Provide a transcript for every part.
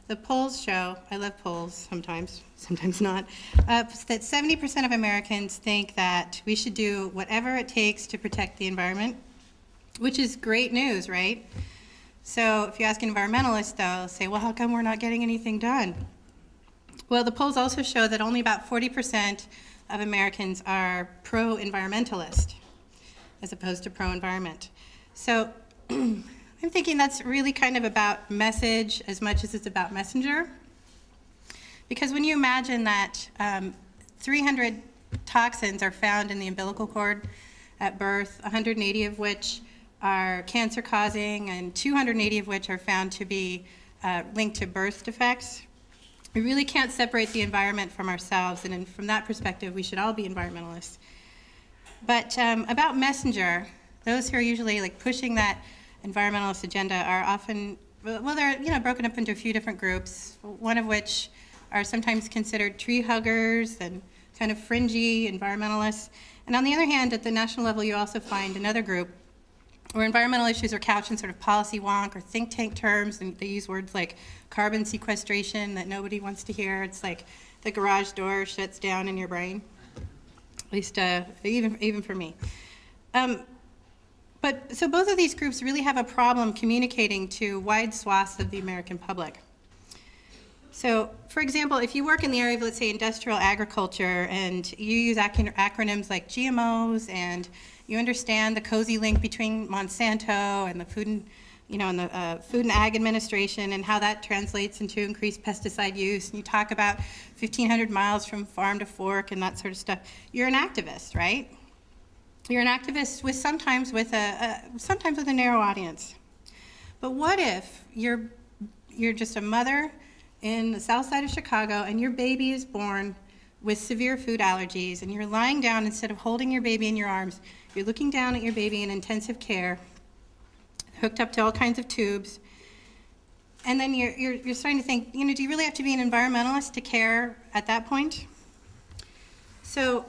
the polls show, I love polls sometimes, sometimes not, that 70% of Americans think that we should do whatever it takes to protect the environment, which is great news, right? So if you ask environmentalists, they'll say, well, how come we're not getting anything done? Well, the polls also show that only about 40% of Americans are pro-environmentalist, as opposed to pro-environment. So I'm thinking that's really kind of about message as much as it's about messenger. Because when you imagine that 300 toxins are found in the umbilical cord at birth, 180 of which are cancer-causing, and 280 of which are found to be linked to birth defects, we really can't separate the environment from ourselves, and from that perspective, we should all be environmentalists. But about messenger, those who are usually like pushing that environmentalist agenda are often, well, they're broken up into a few different groups, one of which are sometimes considered tree huggers and kind of fringy environmentalists. And on the other hand, at the national level, you also find another group where environmental issues are couched in sort of policy wonk or think tank terms, and they use words like carbon sequestration that nobody wants to hear. It's like the garage door shuts down in your brain, at least even for me. So both of these groups really have a problem communicating to wide swaths of the American public. So, for example, if you work in the area of, let's say, industrial agriculture, and you use acronyms like GMOs, and you understand the cozy link between Monsanto and the Food and Ag Administration, and how that translates into increased pesticide use, and you talk about 1,500 miles from farm to fork and that sort of stuff, you're an activist, right? You're an activist with sometimes with a narrow audience. But what if you're just a mother in the south side of Chicago and your baby is born with severe food allergies, and you're lying down, instead of holding your baby in your arms, you're looking down at your baby in intensive care, hooked up to all kinds of tubes, and then you're starting to think, do you really have to be an environmentalist to care at that point? So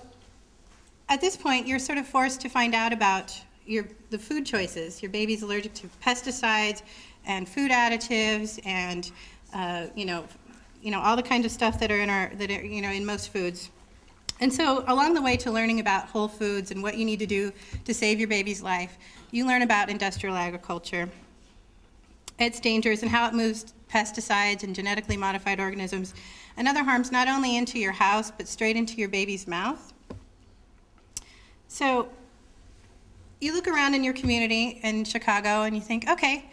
at this point, you're sort of forced to find out about the food choices. Your baby's allergic to pesticides and food additives and all the kinds of stuff that are in most foods. And so along the way to learning about whole foods and what you need to do to save your baby's life, you learn about industrial agriculture, its dangers, and how it moves pesticides and genetically modified organisms and other harms not only into your house but straight into your baby's mouth. So you look around in your community in Chicago and you think, okay,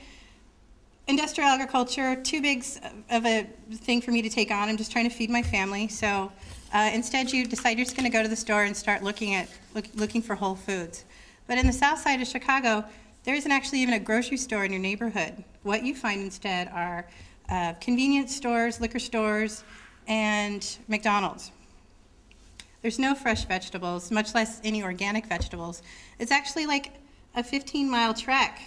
industrial agriculture, too big of a thing for me to take on. I'm just trying to feed my family. So instead you decide you're just going to go to the store and start looking for whole foods. But in the south side of Chicago, there isn't actually even a grocery store in your neighborhood. What you find instead are convenience stores, liquor stores, and McDonald's. There's no fresh vegetables, much less any organic vegetables. It's actually like a 15-mile trek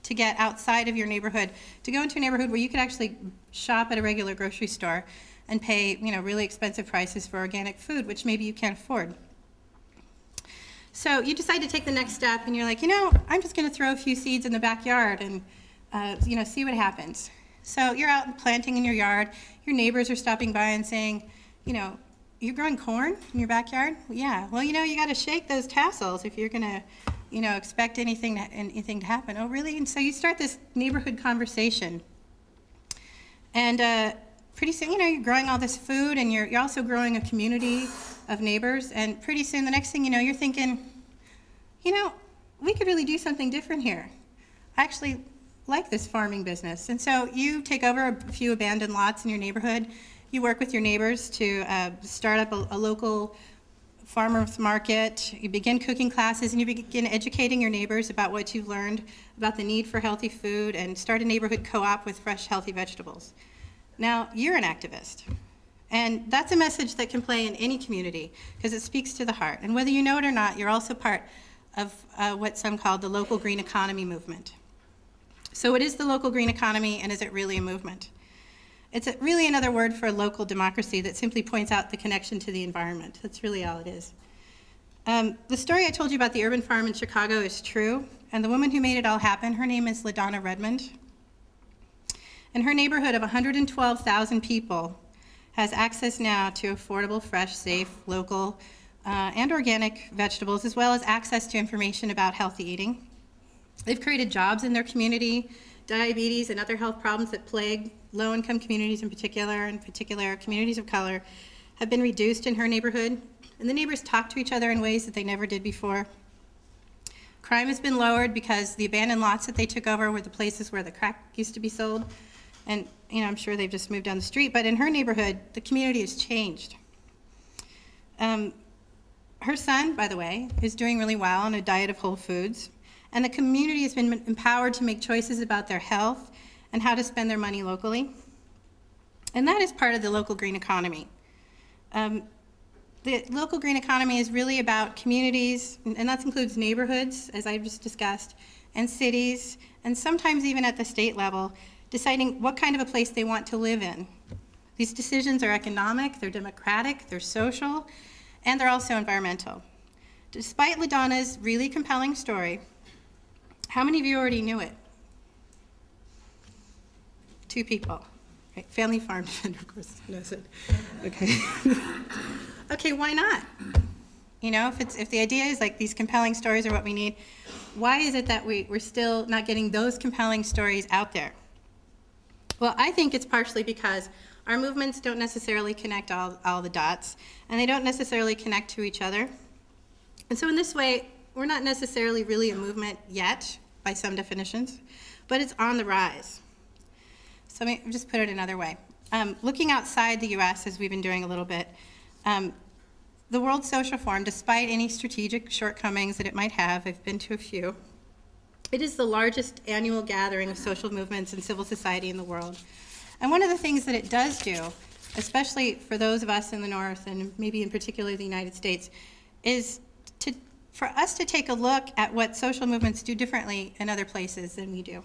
to get outside of your neighborhood, to go into a neighborhood where you could actually shop at a regular grocery store and pay really expensive prices for organic food, which maybe you can't afford. So you decide to take the next step, and you're like, I'm just going to throw a few seeds in the backyard and see what happens. So you're out planting in your yard. Your neighbors are stopping by and saying, you're growing corn in your backyard? Yeah. Well, you got to shake those tassels if you're going to, expect anything to happen. Oh, really? And so you start this neighborhood conversation. And pretty soon, you're growing all this food, and you're also growing a community of neighbors. And pretty soon, the next thing you know, you're thinking, we could really do something different here. I actually like this farming business. And so you take over a few abandoned lots in your neighborhood. You work with your neighbors to start up a local farmers market. You begin cooking classes, and you begin educating your neighbors about what you've learned about the need for healthy food, and start a neighborhood co-op with fresh, healthy vegetables. Now, you're an activist. And that's a message that can play in any community because it speaks to the heart. And whether you know it or not, you're also part of what some call the local green economy movement. So what is the local green economy, and is it really a movement? It's really another word for local democracy that simply points out the connection to the environment. That's really all it is. The story I told you about the urban farm in Chicago is true, and the woman who made it all happen, her name is LaDonna Redmond. in her neighborhood of 112,000 people, has access now to affordable, fresh, safe, local, and organic vegetables, as well as access to information about healthy eating. They've created jobs in their community. Diabetes and other health problems that plague low-income communities in particular communities of color, have been reduced in her neighborhood, and the neighbors talk to each other in ways that they never did before. Crime has been lowered because the abandoned lots that they took over were the places where the crack used to be sold, and I'm sure they've just moved down the street, but in her neighborhood, the community has changed. Her son, by the way, is doing really well on a diet of whole foods, and the community has been empowered to make choices about their health and how to spend their money locally. And that is part of the local green economy. The local green economy is really about communities, and that includes neighborhoods, as I've just discussed, and cities, and sometimes even at the state level, deciding what kind of a place they want to live in. These decisions are economic, they're democratic, they're social, and they're also environmental. Despite LaDonna's really compelling story, how many of you already knew it? 2 people. Right? Family Farm Defender, of course, knows it. Okay. Okay, why not? If the idea is like these compelling stories are what we need, why is it that we're still not getting those compelling stories out there? Well, I think it's partially because our movements don't necessarily connect all the dots, and they don't necessarily connect to each other. And so in this way, we're not necessarily really a movement yet, by some definitions, but it's on the rise. So let me just put it another way. Looking outside the US, as we've been doing a little bit, the World Social Forum, despite any strategic shortcomings that it might have, I've been to a few, it is the largest annual gathering of social movements and civil society in the world. And one of the things that it does do, especially for those of us in the North, and maybe in particular the United States, is for us to take a look at what social movements do differently in other places than we do.